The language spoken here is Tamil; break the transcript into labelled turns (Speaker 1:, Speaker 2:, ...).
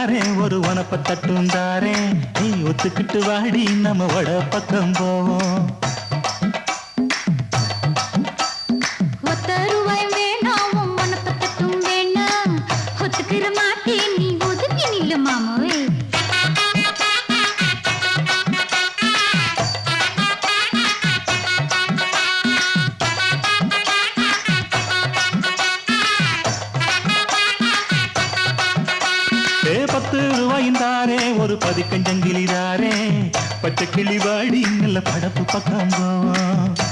Speaker 1: தாரே ஒரு உனப்ப தட்டும் தாரே நீ ஒத்துக்கிட்டு வாடி நம்ம வட பக்கம் போவோம் ரூபாய்ந்தாரே ஒரு பதிக்கஞ்சங்கிலிதாரே பச்சை கிளி வாடி நல்ல படப்பு பக்கம் போவோம்